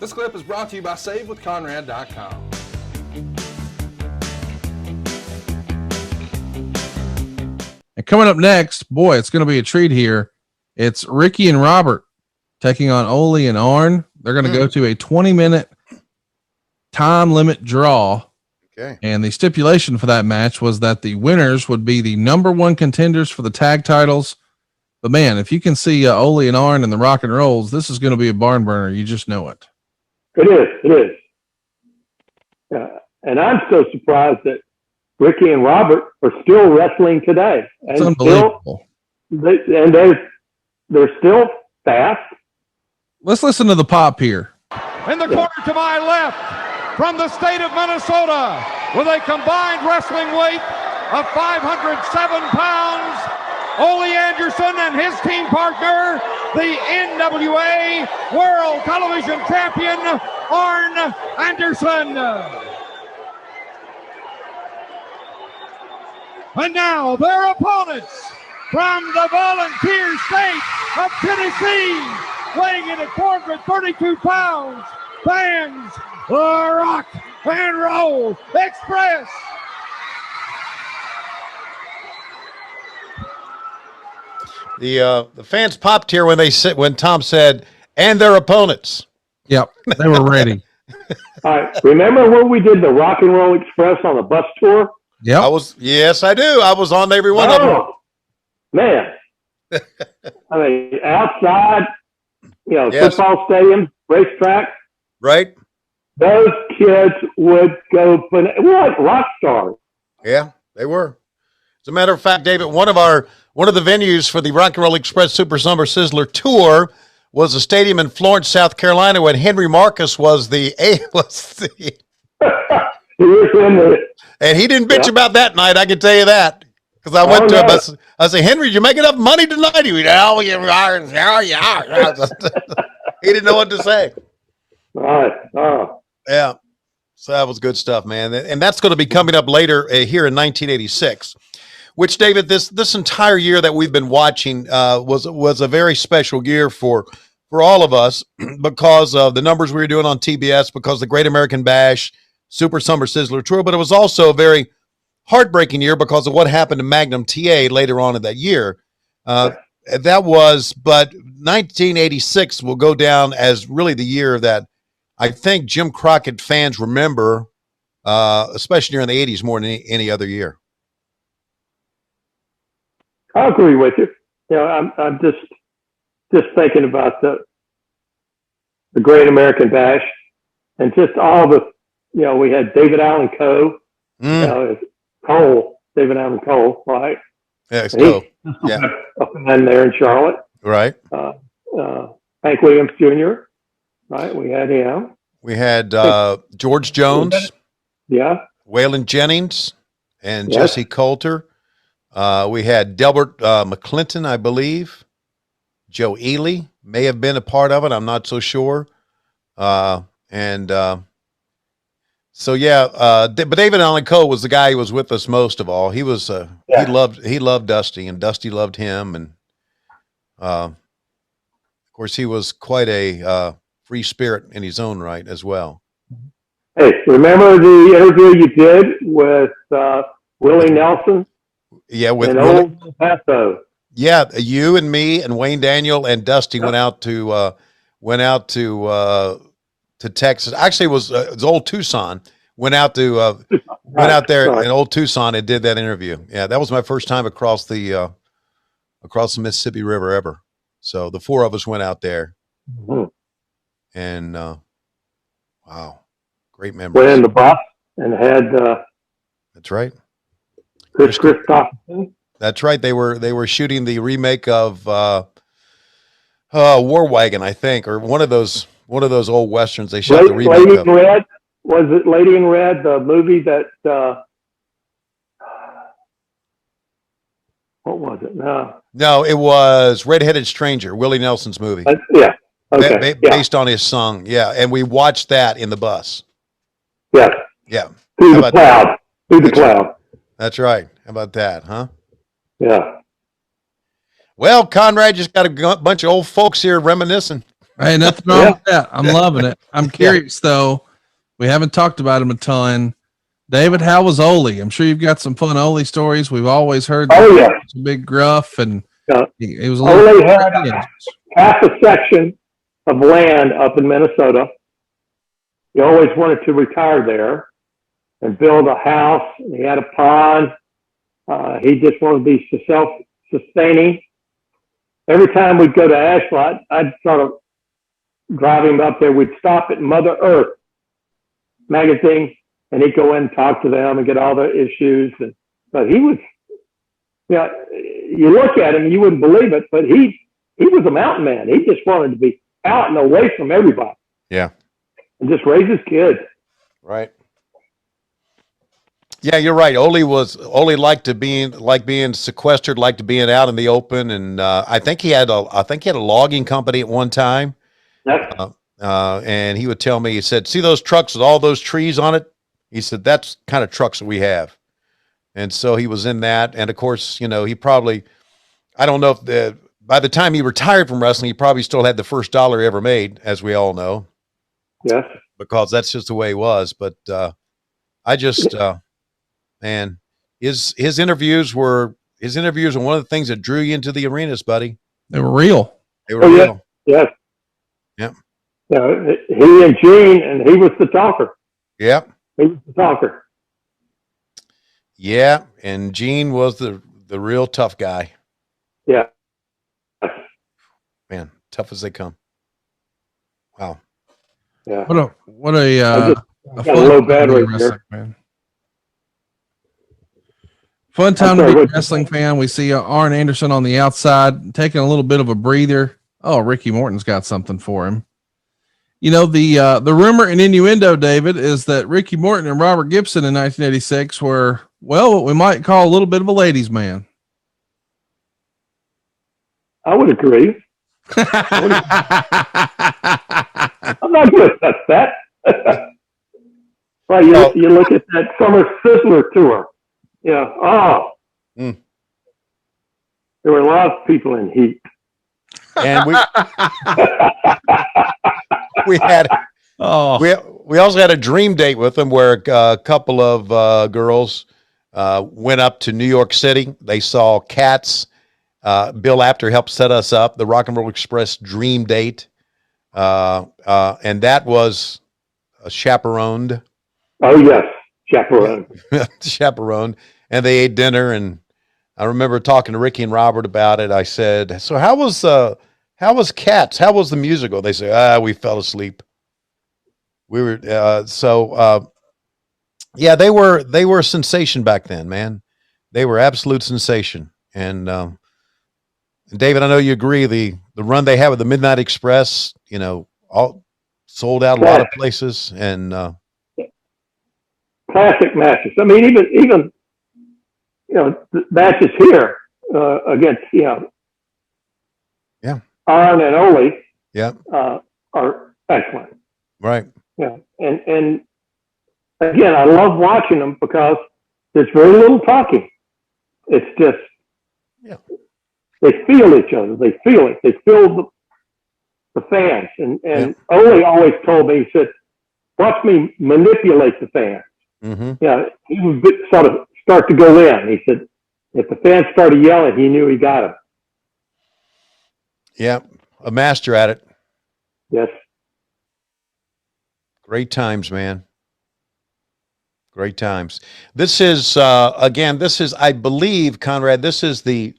This clip is brought to you by SaveWithConrad.com. And coming up next, boy, it's going to be a treat here. It's Ricky and Robert taking on Ollie and Arn. They're going to go to a 20-minute time limit draw. Okay. And the stipulation for that match was that the winners would be the number one contenders for the tag titles. But man, if you can see Ollie and Arn and the Rock and Rolls, this is going to be a barn burner. You just know it. It is. And I'm so surprised that Ricky and Robert are still wrestling today. And it's unbelievable. They're still fast. Let's listen to the pop here. In the corner to my left, from the state of Minnesota, with a combined wrestling weight of 507 pounds, Ollie Anderson and his team partner, the NWA World Television Champion, Arn Anderson. And now their opponents from the volunteer state of Tennessee, weighing in at 432 pounds, fans, the Rock and Roll Express. The fans popped here when Tom said, and their opponents. Yep, they were ready. All right. Remember when we did the Rock and Roll Express on the bus tour? Yeah, Yes, I do. I was on every one of them. Man. I mean, outside, football stadium, racetrack. Right. Those kids would go for like rock stars. Yeah, they were. As a matter of fact, David, one of the venues for the Rock and Roll Express Super Summer Sizzler Tour was a stadium in Florence, South Carolina, when Henry Marcus was the and he didn't bitch about that night. I can tell you that, because I went to him. I said, Henry, did you make enough money tonight? He went, oh yeah. He didn't know what to say. All right. Oh. Yeah. So that was good stuff, man. And that's going to be coming up later here in 1986, which, David, this entire year that we've been watching was a very special year for all of us because of the numbers we were doing on TBS, because of the Great American Bash, Super Summer Sizzler Tour, but it was also a very heartbreaking year because of what happened to Magnum TA later on in that year. But 1986 will go down as really the year that I think Jim Crockett fans remember, especially during the 80s, more than any other year. I agree with you. I'm just thinking about the Great American Bash and just all the, we had David Allen Coe, David Allen Cole, right? Yeah, it's Coe. Yeah. Up and there in Charlotte. Right. Hank Williams Jr., right? We had him. We had George Jones. Yeah. Waylon Jennings and Jesse Coulter. We had Delbert McClinton, I believe. Joe Ely may have been a part of it. I'm not so sure. But David Allen Coe was the guy who was with us most of all. He was he loved Dusty, and Dusty loved him, and of course he was quite a free spirit in his own right as well. Hey, remember the interview you did with Willie Nelson? Yeah, with Old El Paso. Yeah, you and me and Wayne Daniel and Dusty went out to Texas. Actually, it was Old Tucson. Went out there in Old Tucson and did that interview. Yeah, that was my first time across the Mississippi River ever. So the four of us went out there, and wow, great memories. Went in the bus and had. That's right. Chris Christopherson. That's right. They were shooting the remake of War Wagon, I think, or one of those old westerns. They shot the remake Lady of. in Red. Was it Lady in Red, the movie that? What was it? No, it was Red-Headed Stranger, Willie Nelson's movie. Yeah. Okay. Based on his song. Yeah, and we watched that in the bus. Yeah. Yeah. Through the cloud. Cloud. That's right. How about that, huh? Yeah. Well, Conrad just got a bunch of old folks here reminiscing. Hey, nothing wrong with that. I'm loving it. I'm curious though. We haven't talked about him a ton. David, how was Ollie? I'm sure you've got some fun Ollie stories. We've always heard Oh, yeah. he was a big gruff, and he was a Ollie little had half a section of land up in Minnesota. He always wanted to retire there and build a house. He had a pond. He just wanted to be self-sustaining. Every time we'd go to Asheville, I'd sort of drive him up there. We'd stop at Mother Earth magazine, and he'd go in and talk to them and get all their issues. But he was, you look at him, you wouldn't believe it, but he was a mountain man. He just wanted to be out and away from everybody. Yeah. And just raise his kids. Right. Yeah, you're right. Ollie liked being sequestered, liked being out in the open, and I think he had a logging company at one time. Yep. And he would tell me, he said, "See those trucks with all those trees on it?" He said, "That's the kind of trucks that we have." And so he was in that, and of course, he probably, I don't know if by the time he retired from wrestling, he probably still had the first dollar he ever made, as we all know. Yes. Because that's just the way he was. But I just. Man, his interviews were one of the things that drew you into the arenas, buddy. They were real. They were real. Yes. Yep. He and Gene, and he was the talker. Yep. He was the talker. Yeah, and Gene was the real tough guy. Yeah. Man, tough as they come. Wow. Yeah. What a got a low battery here. Man. Fun time to be a wrestling fan. We see Arn Anderson on the outside taking a little bit of a breather. Oh, Ricky Morton's got something for him. The rumor and innuendo, David, is that Ricky Morton and Robert Gibson in 1986 were, well, what we might call a little bit of a ladies' man. I would agree. I'm not going to touch that. Well, you look at that Summer Sizzler tour. Yeah. Oh. There were a lot of people in heat. And we also had a dream date with them where a couple of girls went up to New York City. They saw Cats. Bill Apter helped set us up, the Rock and Roll Express dream date. And that was chaperoned. Oh, yes. Chaperone. Chaperone. And they ate dinner, and I remember talking to Ricky and Robert about it. I said, "So how was Cats? How was the musical?" They say, "We fell asleep." We were yeah, they were a sensation back then, man. They were absolute sensation. And David, I know you agree. The run they had with the Midnight Express, all sold out a lot of places, and classic matches. I mean, even matches here against Arn and Ollie are excellent. Right. Yeah, and again, I love watching them because there's very little talking. It's just they feel each other. They feel it. They feel the fans. And Ollie always told me, he said, "Watch me manipulate the fans." Mm-hmm. Yeah, he would sort of start to go in. He said, if the fans started yelling, he knew he got him. Yeah, a master at it. Yes. Great times, man. Great times. This is I believe, Conrad, this is the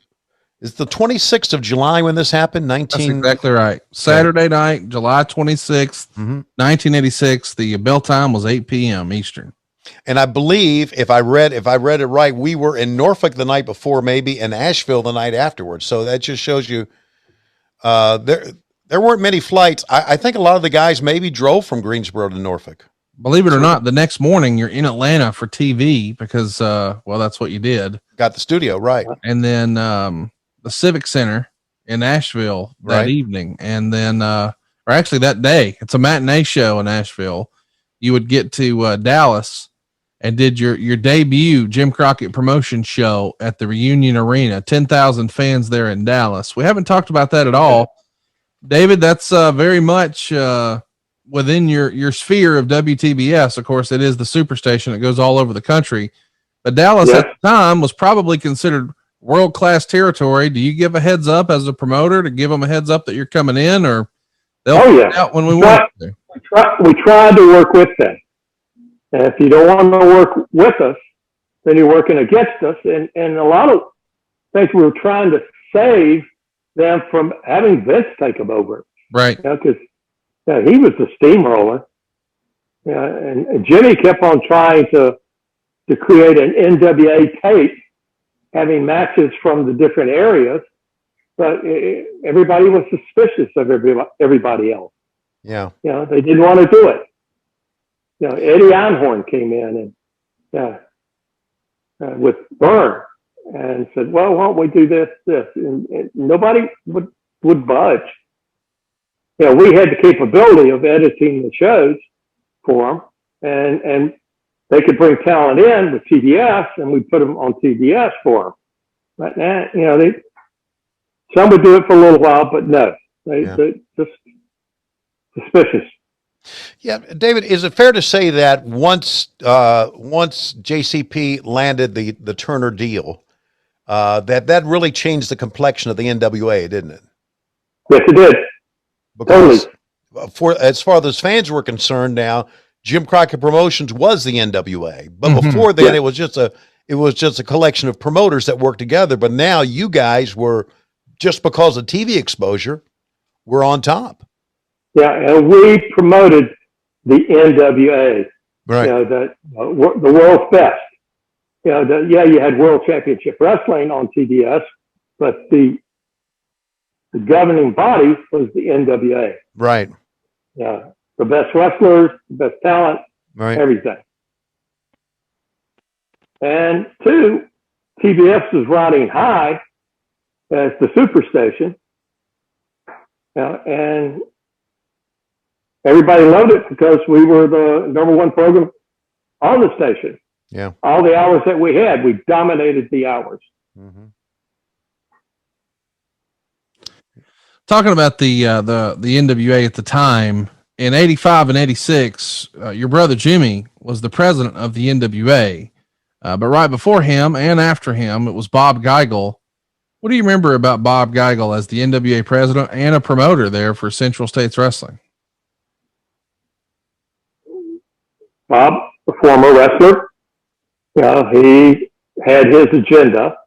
26th of July when this happened. That's exactly right. Saturday night, July 26th, 1986. The bell time was 8 p.m. Eastern. And I believe if I read it right, we were in Norfolk the night before, maybe in Asheville the night afterwards. So that just shows you there weren't many flights. I think a lot of the guys maybe drove from Greensboro to Norfolk. Believe it or not, the next morning you're in Atlanta for TV because, that's what you did. Got the studio, right. And then the Civic Center in Asheville that evening. And then, or actually that day, it's a matinee show in Asheville. You would get to Dallas and did your debut Jim Crockett promotion show at the Reunion Arena. 10,000 fans there in Dallas. We haven't talked about that at all, David, that's very much within your sphere of WTBS. Of course, it is the superstation that goes all over the country. But Dallas at the time was probably considered world-class territory. Do you give a heads up as a promoter to give them a heads up that you're coming in, or they'll find out when we want to? We tried to work with them. And if you don't want to work with us, then you're working against us. And a lot of things we were trying to save them from having Vince take them over. Right. Because he was the steamroller. And Jimmy kept on trying to create an NWA tape, having matches from the different areas, but everybody was suspicious of everybody else. Yeah. They didn't want to do it. Eddie Einhorn came in and with Byrne and said, well, why don't we do this? And nobody would budge. We had the capability of editing the shows for them, and they could bring talent in with TBS, and we put them on TBS for them. But some would do it for a little while, but no, they just suspicious. Yeah, David, is it fair to say that once JCP landed the Turner deal, that really changed the complexion of the NWA, didn't it? Yes, it did. Because as far as fans were concerned, now Jim Crockett Promotions was the NWA, but before then it was just a collection of promoters that worked together. But now you guys were, just because of TV exposure, were on top. Yeah, and we promoted the NWA, right? The world's best. You had World Championship Wrestling on TBS, but the governing body was the NWA. Right. Yeah, the best wrestlers, the best talent, right, everything. And two, TBS was riding high as the superstation, and everybody loved it because we were the number one program on the station. Yeah. All the hours that we had, we dominated the hours. Mm-hmm. Talking about the NWA at the time, in 85 and 86, your brother Jimmy was the president of the NWA. But right before him and after him, it was Bob Geigel. What do you remember about Bob Geigel as the NWA president and a promoter there for Central States Wrestling? Bob, a former wrestler, he had his agenda,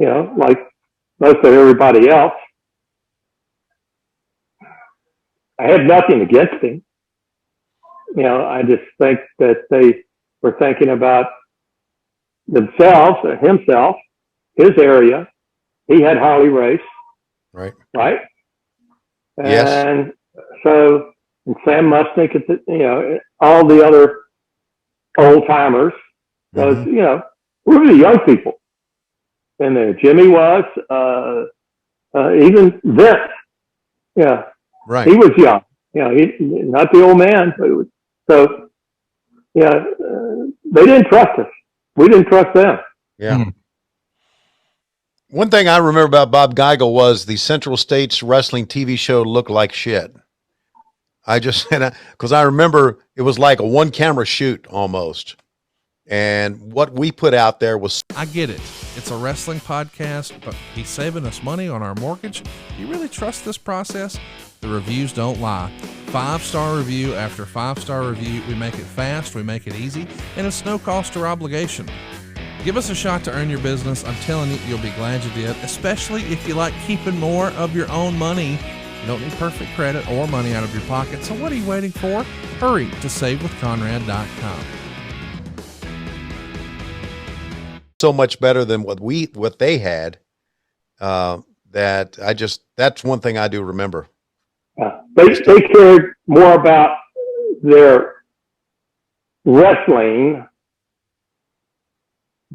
like most of everybody else. I had nothing against him. I just think that they were thinking about themselves, himself, his area. He had Harley Race. Right. Right. Yes. And so, and Sam Musnick, all the other old timers, because, we were the young people in there. Jimmy was, even Vince. Yeah. Right. He was young, he, not the old man. But they didn't trust us. We didn't trust them. Yeah. One thing I remember about Bob Geigel was the Central States Wrestling TV show looked like shit. Because I remember it was like a one camera shoot almost. And what we put out there was... I get it. It's a wrestling podcast, but he's saving us money on our mortgage. You really trust this process? The reviews don't lie. 5-star review after 5-star review. We make it fast, we make it easy, and it's no cost or obligation. Give us a shot to earn your business. I'm telling you, you'll be glad you did, especially if you like keeping more of your own money. You don't need perfect credit or money out of your pocket, so what are you waiting for? Hurry to savewithconrad.com. So much better than what they had, that's one thing I do remember. They cared more about their wrestling,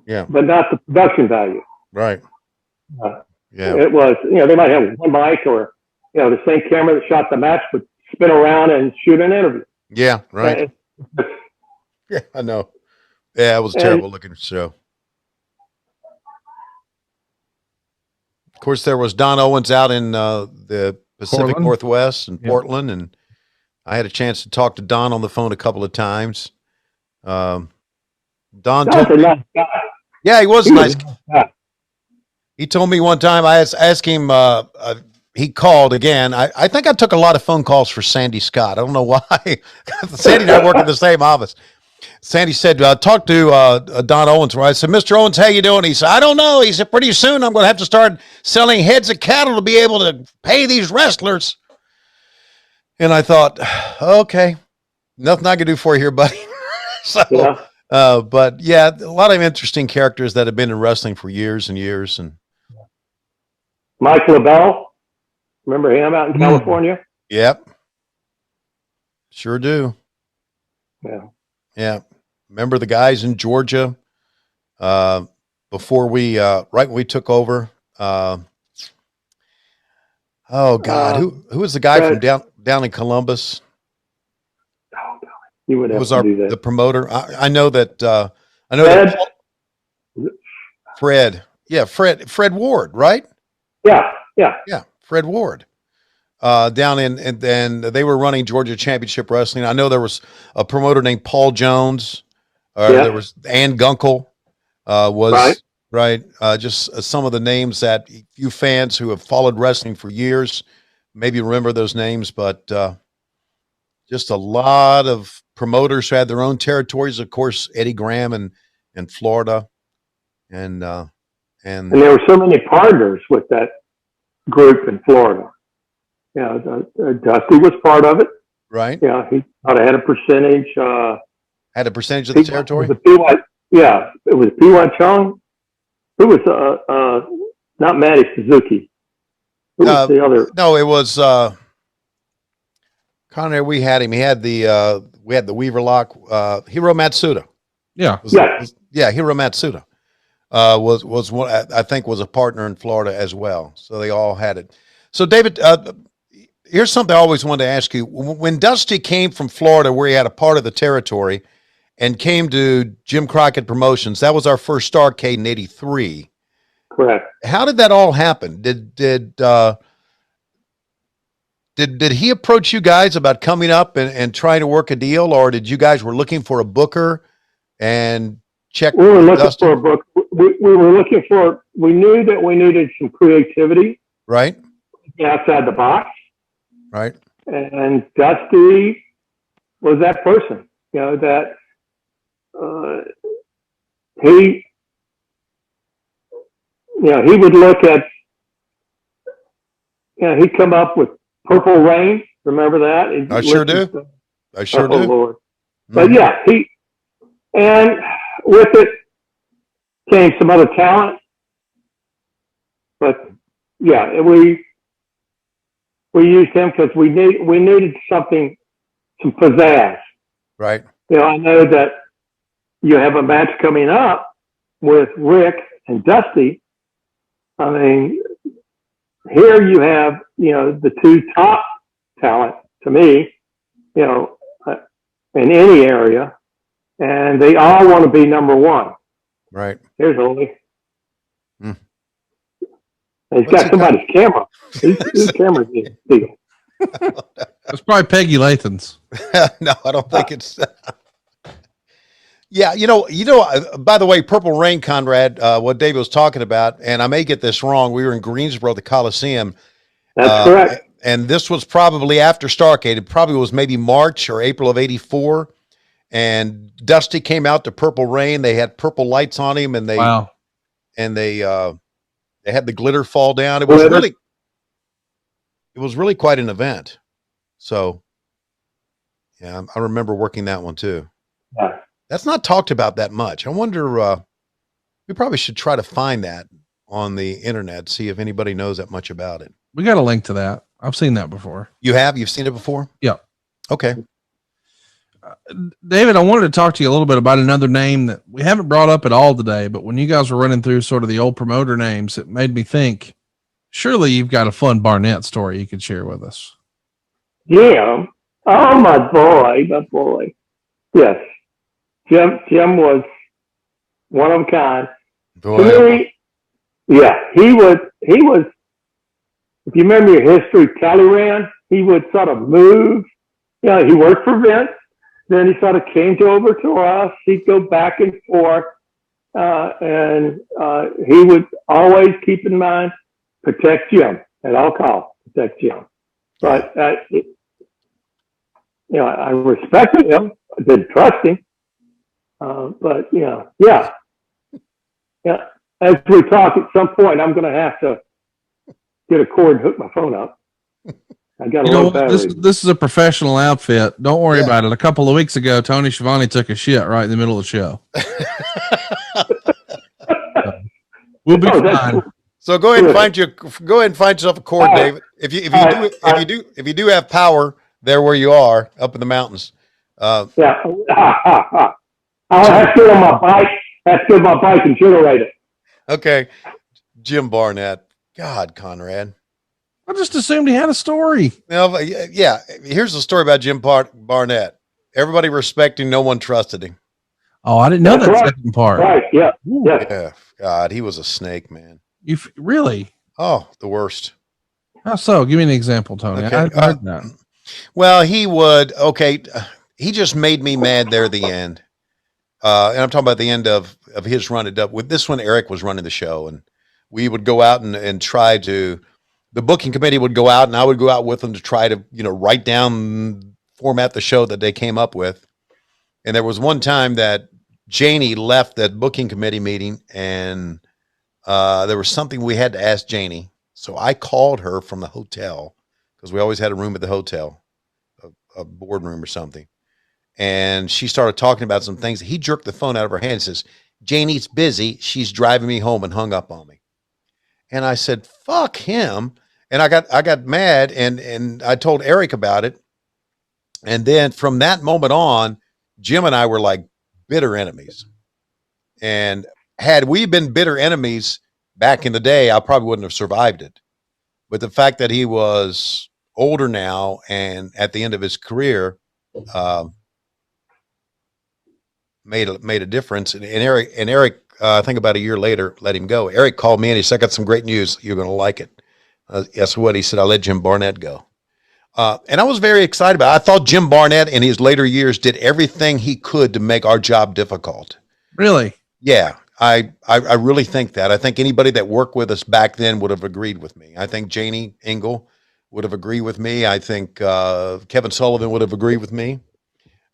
but not the production value. Right. It was, they might have one mic or, the same camera that shot the match would spin around and shoot an interview. Yeah, right. Yeah, I know. Yeah, it was a terrible looking show. Of course, there was Don Owens out in the Pacific Portland? Northwest and Yeah. Portland, and I had a chance to talk to Don on the phone a couple of times. Don That's told a me, nice guy. yeah, he was He nice. was a nice guy. He told me one time, I asked him, he called again. I think I took a lot of phone calls for Sandy Scott. I don't know why. Sandy and I work in the same office. Sandy said, talk to Don Owens. I said, Mr. Owens, how you doing? He said, I don't know. He said, pretty soon I'm going to have to start selling heads of cattle to be able to pay these wrestlers. And I thought, okay, nothing I can do for you here, buddy. So, Yeah. but yeah, a lot of interesting characters that have been in wrestling for years and years. And Mike LaBelle, remember him out in California? yep, sure do. Yeah. Yeah. Remember the guys in Georgia before we, right when we took over? Oh God, who was the guy from down in Columbus? Oh, God. You would Who have was to do that. the promoter? I know that. Fred? Fred. Yeah, Fred Ward, right? Yeah. Yeah, Fred Ward. Down in, and then they were running Georgia Championship Wrestling. I know there was a promoter named Paul Jones. There was Ann Gunkel. Was right. Just some of the names that you fans who have followed wrestling for years maybe remember those names, but just a lot of promoters who had their own territories. Of course, Eddie Graham in Florida, and there were so many partners with that group in Florida. Yeah, Dusty was part of it. right. Yeah, he thought I had a percentage. Had a percentage of the territory. It was P.Y. Chung. Who was not Matty Suzuki? Who was the other? No, it was Connor. We had him. He had we had the Weaver Lock. Hiro Matsuda. Yeah. Yeah, Hiro Matsuda was one. I think was a partner in Florida as well. So they all had it. So David, here's something I always wanted to ask you. When Dusty came from Florida, where he had a part of the territory, and came to Jim Crockett Promotions, that was our first Starrcade in '83. Correct. How did that all happen? Did he approach you guys about coming up and trying to work a deal, or did you guys were looking for a booker and check? We were looking Dusty? for a book. We were looking for. We knew that we needed some creativity, Right. outside the box, Right. and Dusty was that person. You know that he. You know, he would look at. You know, he'd come up with Purple Rain. Remember that? I sure do. I sure do. Lord. Mhm. But yeah, and with it came some other talent. But yeah, we used him because we needed something, some pizzazz. Right. You know, I know that you have a match coming up with Rick and Dusty. I mean, here you have, you know, the two top talent to me, you know, in any area, and they all want to be number one. Right. Here's Ollie. Hmm. And he's What's got somebody's camera. His camera's big. That's probably Peggy Lathan's. No, I don't think it's. Yeah, you know. By the way, Purple Rain, Conrad, what Dave was talking about, and I may get this wrong. We were in Greensboro, at the Coliseum. That's correct. And this was probably after Starrcade. It probably was maybe March or April of '84. And Dusty came out to Purple Rain. They had purple lights on him, and they had the glitter fall down. It was really quite an event. So, yeah, I remember working that one too. Yeah. That's not talked about that much. I wonder, we probably should try to find that on the internet, see if anybody knows that much about it. We got a link to that. I've seen that before. You've seen it before? Yeah. Okay. David, I wanted to talk to you a little bit about another name that we haven't brought up at all today, but when you guys were running through sort of the old promoter names, it made me think, surely you've got a fun Barnett story you could share with us. Jim. Oh, my boy. Yes. Jim was one of a kind. Boy, To me, yeah, he was if you remember your history, Talleyrand, he would sort of move. You know, he worked for Vince. Then he sort of came over to us. He'd go back and forth. And he would always keep in mind, protect Jim at all costs, protect Jim. But, you know, I respected him. I didn't trust him. But, you know, yeah. As we talk at some point, I'm going to have to get a cord and hook my phone up. I got a low battery. This is a professional outfit. Don't worry about it. A couple of weeks ago, Tony Schiavone took a shit right in the middle of the show. We'll be fine. So go ahead and find yourself a cord, David. If you do have power there where you are up in the mountains. I'll have to get on my bike. Have to get my bike and generate it. Okay, Jim Barnett. God, Conrad. I just assumed he had a story. No, yeah. Here's the story about Jim Barnett. Everybody respecting, no one trusted him. Oh, I didn't know that second part. Right? Yeah. Yeah. God, he was a snake, man. You really? Oh, the worst. How so? Give me an example, Tony. Okay. I heard that. Well, he would. Okay, he just made me mad there at the end. And I'm talking about the end of his run at with this one. Eric was running the show, and we would go out and try to. The booking committee would go out, and I would go out with them to try to, you know, write down, format the show that they came up with. And there was one time that Janie left that booking committee meeting, and there was something we had to ask Janie. So I called her from the hotel, because we always had a room at the hotel, a boardroom or something. And she started talking about some things. He jerked the phone out of her hand and says, "Janie's busy. She's driving me home," and hung up on me. And I said, "Fuck him." And I got mad, and I told Eric about it. And then from that moment on, Jim and I were like bitter enemies. And had we been bitter enemies back in the day, I probably wouldn't have survived it. But the fact that he was older now and at the end of his career made a difference. And Eric, I think about a year later, let him go. Eric called me and he said, "I got some great news. You're going to like it." Guess what? He said, "I let Jim Barnett go." And I was very excited about it. I thought Jim Barnett in his later years did everything he could to make our job difficult. Really? Yeah. I really think that. I think anybody that worked with us back then would have agreed with me. I think Janie Engel would have agreed with me. I think Kevin Sullivan would have agreed with me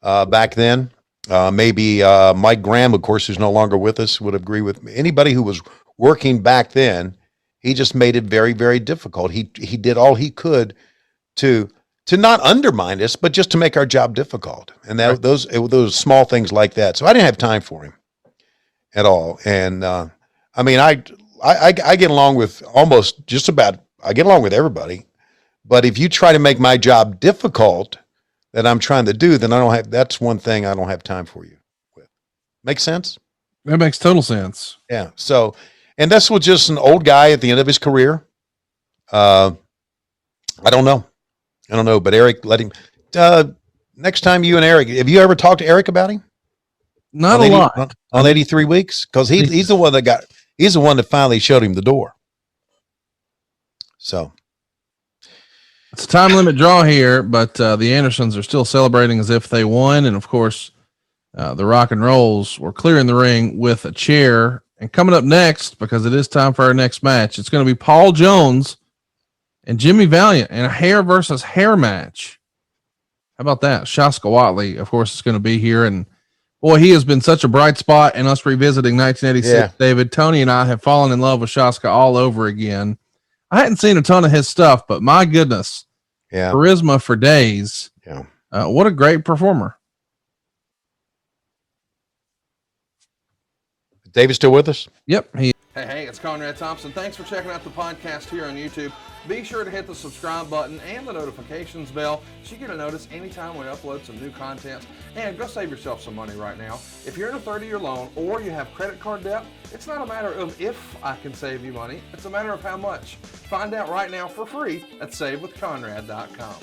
back then. Maybe Mike Graham, of course, who's no longer with us, would agree with me. Anybody who was working back then, he just made it very, very difficult. He did all he could to not undermine us, but just to make our job difficult. And those small things like that. So I didn't have time for him at all. And I mean, I get along with almost just about. I get along with everybody. But if you try to make my job difficult that I'm trying to do, then that's one thing I don't have time for you with. Make sense? That makes total sense. Yeah. So, and this was just an old guy at the end of his career. I don't know, but Eric let him, next time you and Eric, have you ever talked to Eric about him? Not a lot. On 83 weeks? Cause he's the one that finally showed him the door. So. It's a time limit draw here, but the Andersons are still celebrating as if they won. And of course, the Rock and Rolls were clearing the ring with a chair. And coming up next, because it is time for our next match, it's going to be Paul Jones and Jimmy Valiant in a hair versus hair match. How about that? Shaska Watley, of course, is going to be here. And boy, he has been such a bright spot in us revisiting 1986. Yeah. David, Tony and I have fallen in love with Shaska all over again. I hadn't seen a ton of his stuff, but my goodness, charisma for days. Yeah. What a great performer. David still with us? Yep. Hey, it's Conrad Thompson. Thanks for checking out the podcast here on YouTube. Be sure to hit the subscribe button and the notifications bell so you get a notice anytime we upload some new content. And go save yourself some money right now. If you're in a 30-year loan or you have credit card debt, it's not a matter of if I can save you money. It's a matter of how much. Find out right now for free at SaveWithConrad.com.